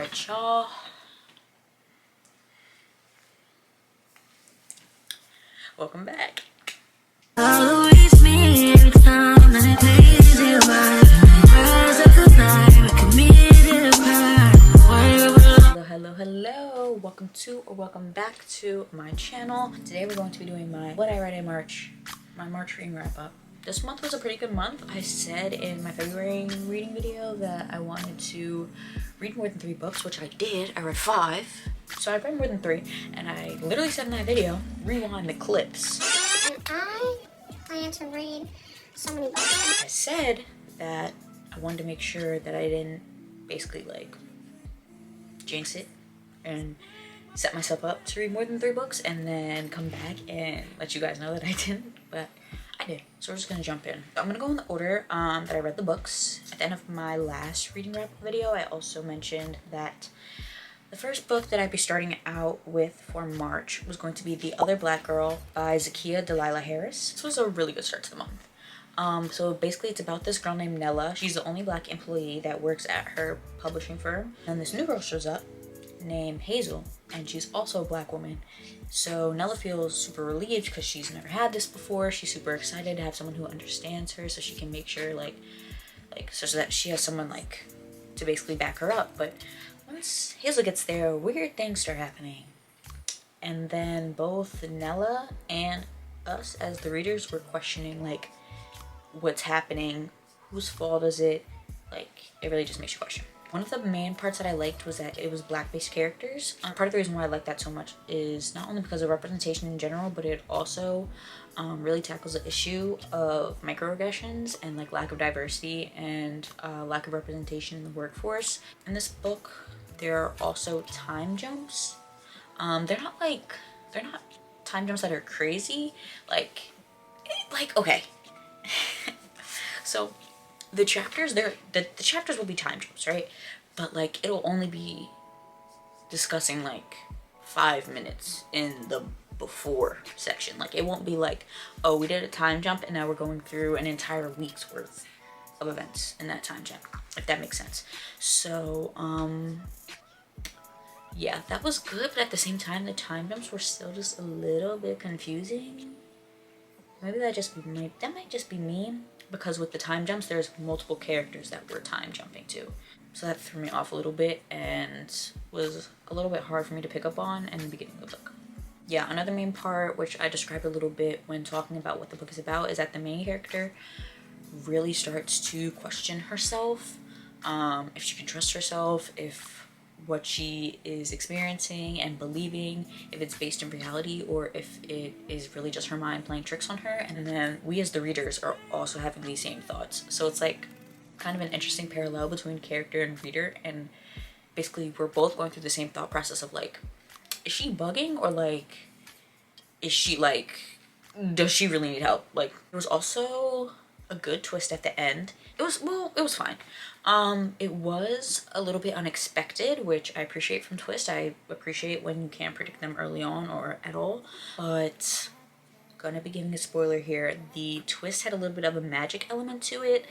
Alright, y'all. Welcome back. Always me every time that it plays you by. Rise up the night, committed a crime. Hello. Welcome back to my channel. Today we're going to be doing my What I Read in March, my March reading wrap up. This month was a pretty good month. I said in my February reading video that I wanted to read more than 3 books, which I did. I read 5. So I read more than 3, and I literally said in that video, rewind the clips. And I plan to read so many books. I said that I wanted to make sure that I didn't basically like jinx it and set myself up to read more than 3 books and then come back and let you guys know that I didn't, but I did. So we're just gonna jump in. I'm gonna go in the order that I read the books. At the end of my last reading wrap video, I also mentioned that the first book that I'd be starting out with for March was going to be The Other Black Girl by Zakiya Dalila Harris. This was a really good start to the month. So basically it's about this girl named Nella. She's the only black employee that works at her publishing firm. And this new girl shows up named Hazel, and she's also a black woman. So Nella feels super relieved because she's never had this before. She's super excited to have someone who understands her so she can make sure so that she has someone like to basically back her up. But once Hazel gets there, weird things start happening. And then both Nella and us as the readers were questioning like what's happening, whose fault is it? Like, it really just makes you question. One of the main parts that I liked was that it was black-based characters. Part of the reason why I like that so much is not only because of representation in general, but it also really tackles the issue of microaggressions and like lack of diversity and lack of representation in the workforce. In this book, there are also time jumps. They're not time jumps that are crazy. Like okay. So the chapters the chapters will be time jumps, right? But like it'll only be discussing like 5 minutes in the before section. Like it won't be like, oh, we did a time jump and now we're going through an entire week's worth of events in that time jump, if that makes sense. So yeah, that was good, but at the same time the time jumps were still just a little bit confusing. Maybe that might just be me, because with the time jumps there's multiple characters that we're time jumping to. So that threw me off a little bit and was a little bit hard for me to pick up on in the beginning of the book. Yeah, another main part, which I described a little bit when talking about what the book is about, is that the main character really starts to question herself, if she can trust herself, if what she is experiencing and believing, if it's based in reality or if it is really just her mind playing tricks on her. And then we as the readers are also having these same thoughts. So it's like kind of an interesting parallel between character and reader, and basically we're both going through the same thought process of like, is she bugging, or like, is she like, does she really need help? Like, there was also a good twist at the end. It was fine. It was a little bit unexpected, which I appreciate from twist. I appreciate when you can't predict them early on or at all. But gonna be giving a spoiler here. The twist had a little bit of a magic element to it.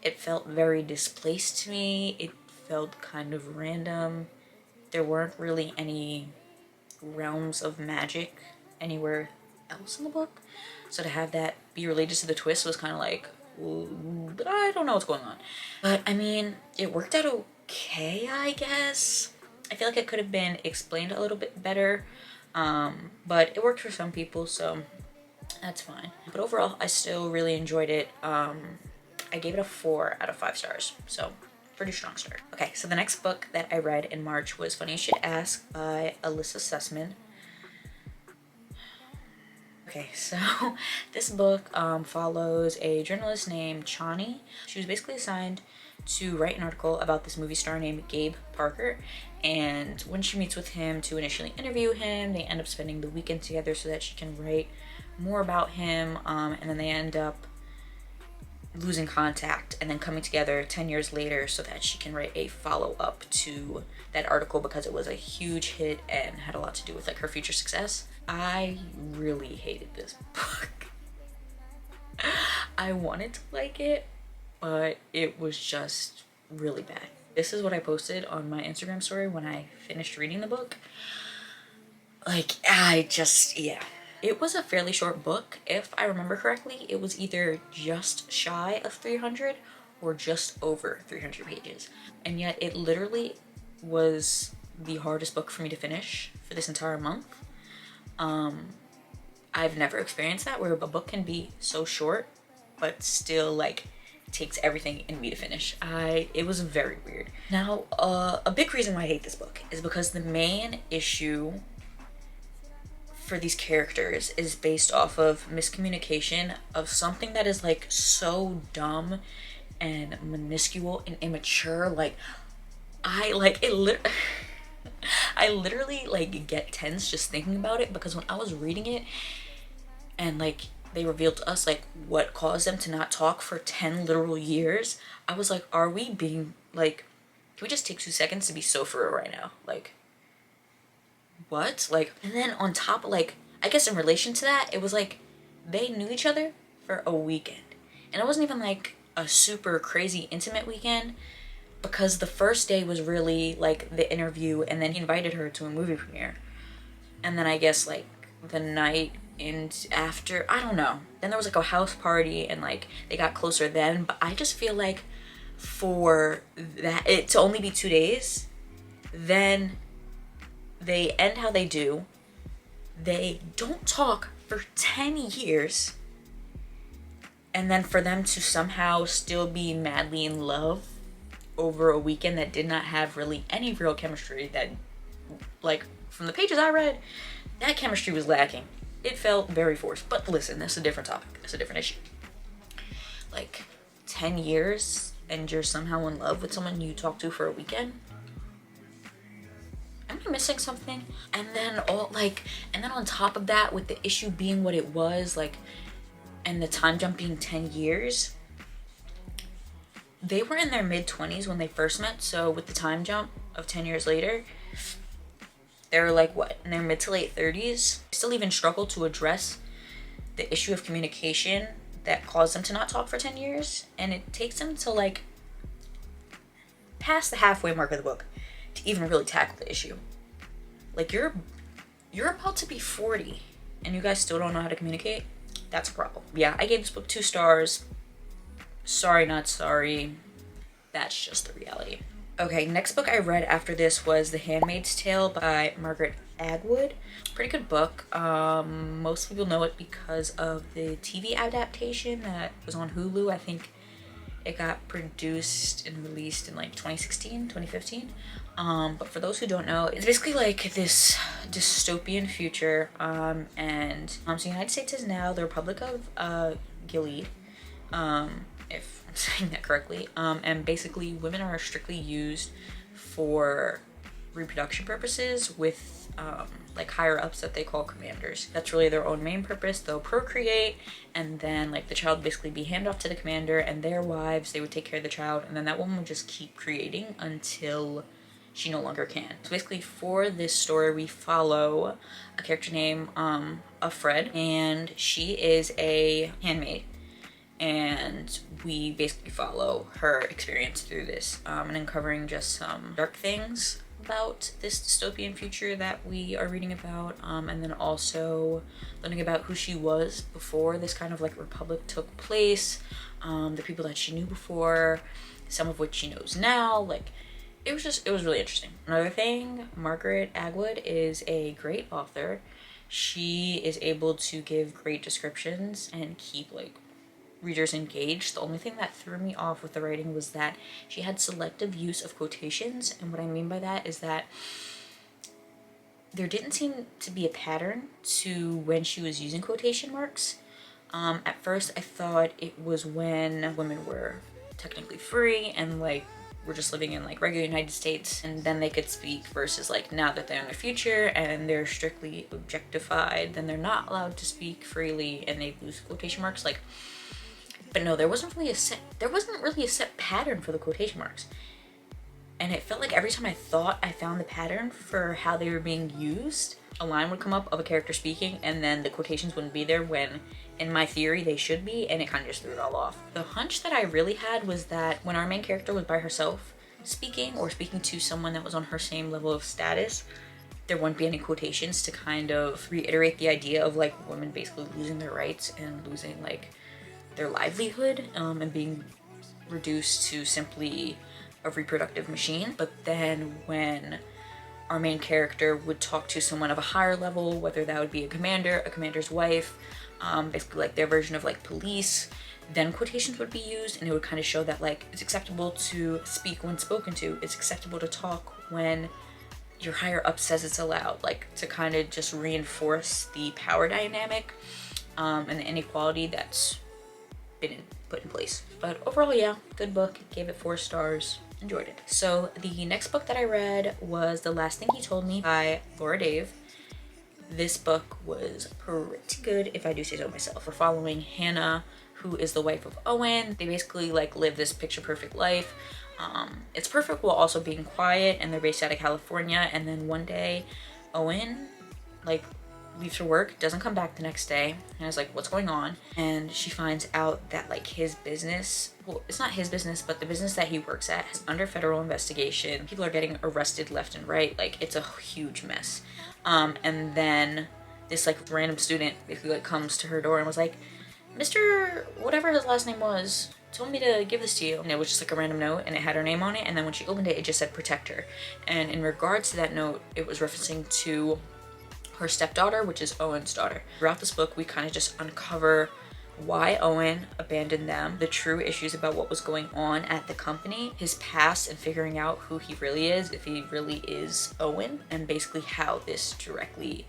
It felt very displaced to me. It felt kind of random. There weren't really any realms of magic anywhere else in the book. So to have that be related to the twist was kind of like, I don't know what's going on. But I mean, it worked out okay, I guess. I feel like it could have been explained a little bit better, but it worked for some people, so that's fine. But overall, I still really enjoyed it. I gave it a 4 out of 5 stars, so pretty strong start. Okay, so the next book that I read in March was Funny You Should Ask by Alyssa Sussman. Okay, so this book follows a journalist named Chani. She was basically assigned to write an article about this movie star named Gabe Parker, and when she meets with him to initially interview him, they end up spending the weekend together so that she can write more about him, and then they end up losing contact and then coming together 10 years later so that she can write a follow-up to that article because it was a huge hit and had a lot to do with like her future success. I really hated this book. I wanted to like it, but it was just really bad. This is what I posted on my Instagram story when I finished reading the book. Like, yeah. It was a fairly short book. If I remember correctly, it was either just shy of 300 or just over 300 pages. And yet it literally was the hardest book for me to finish for this entire month. I've never experienced that, where a book can be so short but still like takes everything in me to finish. It was very weird. Now, a big reason why I hate this book is because the main issue for these characters is based off of miscommunication of something that is like so dumb and minuscule and immature. Like, I literally like get tense just thinking about it, because when I was reading it and like they revealed to us like what caused them to not talk for 10 literal years, I was like, are we being like, can we just take 2 seconds to be so for real right now? Like, what? Like, and then on top of, like, I guess in relation to that, it was like they knew each other for a weekend, and it wasn't even like a super crazy intimate weekend, because the first day was really like the interview, and then he invited her to a movie premiere, and then I guess like the night and after, I don't know, then there was like a house party and like they got closer then. But I just feel like for that it to only be 2 days, then they end how they do, they don't talk for 10 years, and then for them to somehow still be madly in love over a weekend that did not have really any real chemistry, that like from the pages I read, that chemistry was lacking. It felt very forced. But listen, that's a different topic. That's a different issue. Like 10 years and you're somehow in love with someone you talk to for a weekend? Am I missing something? And then on top of that, with the issue being what it was, like, and the time jump being 10 years, they were in their mid-20s when they first met. So with the time jump of 10 years later, they were like, what, in their mid to late 30s? Still even struggle to address the issue of communication that caused them to not talk for 10 years. And it takes them to like past the halfway mark of the book to even really tackle the issue. Like, you're about to be 40 and you guys still don't know how to communicate? That's a problem. Yeah, I gave this book 2 stars. Sorry, not sorry. That's just the reality. Okay, next book I read after this was The Handmaid's Tale by Margaret Atwood. Pretty good book. Most people know it because of the TV adaptation that was on Hulu. I think it got produced and released in like 2016, 2015. But for those who don't know, it's basically like this dystopian future. So the United States is now the Republic of Gilead. If I'm saying that correctly, and basically women are strictly used for reproduction purposes with like higher ups that they call commanders. That's really their own main purpose. They'll procreate, and then like the child basically be handed off to the commander and their wives. They would take care of the child, and then that woman would just keep creating until she no longer can. So basically for this story we follow a character named Fred, and she is a handmaid. And we basically follow her experience through this, and uncovering just some dark things about this dystopian future that we are reading about, and then also learning about who she was before this kind of like republic took place, the people that she knew before, some of which she knows now. Like, it was really interesting. Another thing, Margaret Atwood is a great author. She is able to give great descriptions and keep like readers engaged. The only thing that threw me off with the writing was that she had selective use of quotations, and what I mean by that is that there didn't seem to be a pattern to when she was using quotation marks. At first I thought it was when women were technically free and like were just living in like regular United States, and then they could speak, versus like now that they're in the future and they're strictly objectified, then they're not allowed to speak freely and they lose quotation marks. Like, but no, there wasn't really a set pattern for the quotation marks. And it felt like every time I thought I found the pattern for how they were being used, a line would come up of a character speaking and then the quotations wouldn't be there when in my theory they should be, and it kind of just threw it all off. The hunch that I really had was that when our main character was by herself speaking or speaking to someone that was on her same level of status, there wouldn't be any quotations to kind of reiterate the idea of like women basically losing their rights and losing like their livelihood, and being reduced to simply a reproductive machine. But then when our main character would talk to someone of a higher level, whether that would be a commander, a commander's wife, basically like their version of like police, then quotations would be used, and it would kind of show that like it's acceptable to speak when spoken to, it's acceptable to talk when your higher up says it's allowed, like to kind of just reinforce the power dynamic and the inequality that's been put in place. But overall, yeah, good book. Gave it 4 stars. Enjoyed it. So the next book that I read was The Last Thing He Told Me by Laura Dave. This book was pretty good, if I do say so myself. We're following Hannah, who is the wife of Owen. They basically like live this picture perfect life. It's perfect while also being quiet, and they're based out of California. And then one day Owen like leaves for work, doesn't come back the next day, and is like, what's going on? And she finds out that like his business, well, it's not his business, but the business that he works at is under federal investigation. People are getting arrested left and right. Like, it's a huge mess. And then this like random student basically like comes to her door and was like, Mr. whatever his last name was told me to give this to you. And it was just like a random note, and it had her name on it. And then when she opened it, it just said protect her. And in regards to that note, it was referencing to her stepdaughter, which is Owen's daughter. Throughout this book, we kind of just uncover why Owen abandoned them, the true issues about what was going on at the company, his past, and figuring out who he really is, if he really is Owen, and basically how this directly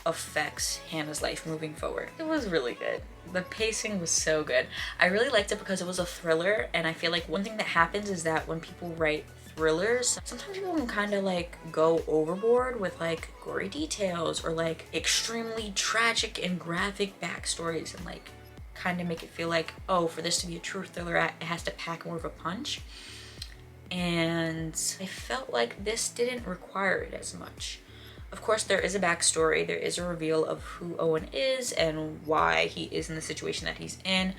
affects Hannah's life moving forward. It was really good. The pacing was so good. I really liked it because it was a thriller, and I feel like one thing that happens is that when people write thrillers, sometimes people can kind of like go overboard with like gory details or like extremely tragic and graphic backstories, and like kind of make it feel like, oh, for this to be a true thriller, it has to pack more of a punch. And I felt like this didn't require it as much. Of course, there is a backstory, there is a reveal of who Owen is and why he is in the situation that he's in,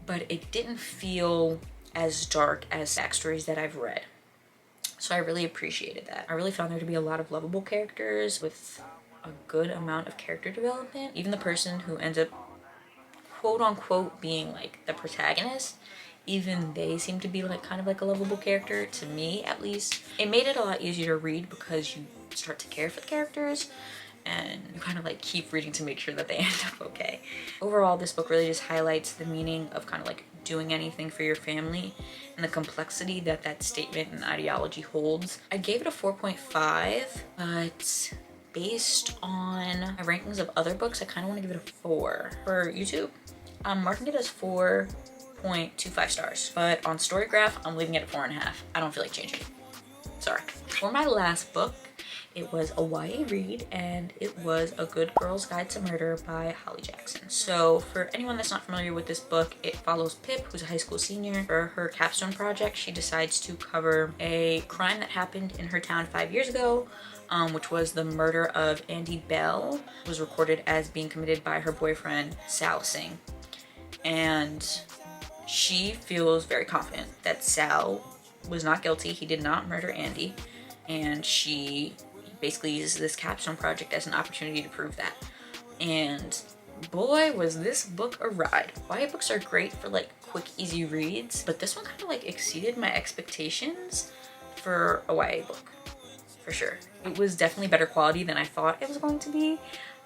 but it didn't feel as dark as backstories that I've read. So I really appreciated that. I really found there to be a lot of lovable characters with a good amount of character development. Even the person who ends up quote unquote being like the protagonist, even they seem to be like kind of like a lovable character, to me at least. It made it a lot easier to read because you start to care for the characters, and you kind of like keep reading to make sure that they end up okay. Overall, this book really just highlights the meaning of kind of like doing anything for your family and the complexity that that statement and ideology holds. I gave it a 4.5, but based on my rankings of other books, I kind of want to give it a 4. For YouTube, I'm marking it as 4.25 stars, but on Storygraph, I'm leaving it at 4.5. I don't feel like changing it. Sorry. For my last book, it was a YA read, and it was A Good Girl's Guide to Murder by Holly Jackson. So for anyone that's not familiar with this book, it follows Pip, who's a high school senior. For her capstone project, she decides to cover a crime that happened in her town 5 years ago, which was the murder of Andy Bell. It was recorded as being committed by her boyfriend, Sal Singh. And she feels very confident that Sal was not guilty. He did not murder Andy. And she basically uses this capstone project as an opportunity to prove that. And boy, was this book a ride. YA books are great for like quick, easy reads, but this one kind of like exceeded my expectations for a YA book, for sure. It was definitely better quality than I thought it was going to be.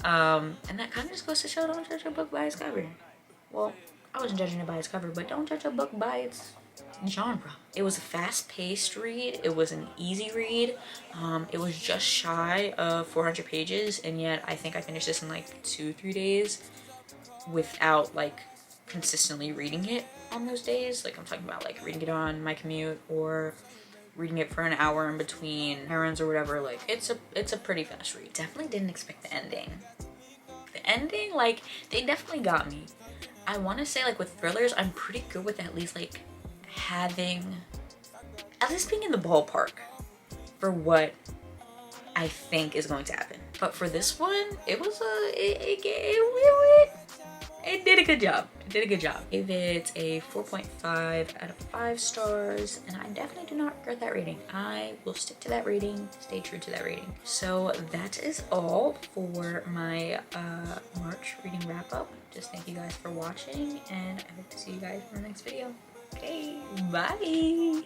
And that kind of just goes to show, don't judge a book by its cover. Well, I wasn't judging it by its cover, but don't judge a book by its genre. It was a fast-paced read. It was an easy read. It was just shy of 400 pages, and yet I think I finished this in like 2-3 days without like consistently reading it on those days. Like, I'm talking about like reading it on my commute or reading it for an hour in between errands or whatever. Like, it's a pretty fast read. Definitely didn't expect the ending. The ending, like, they definitely got me. I want to say, like, with thrillers, I'm pretty good with at least like having, at least being in the ballpark for what I think is going to happen. But for this one, it was it did a good job. It did a good job. If it's a 4.5 out of 5 stars, and I definitely do not regret that rating. I will stick to that rating, stay true to that rating. So that is all for my March reading wrap up. Just thank you guys for watching, and I hope to see you guys in the next video. Okay, bye.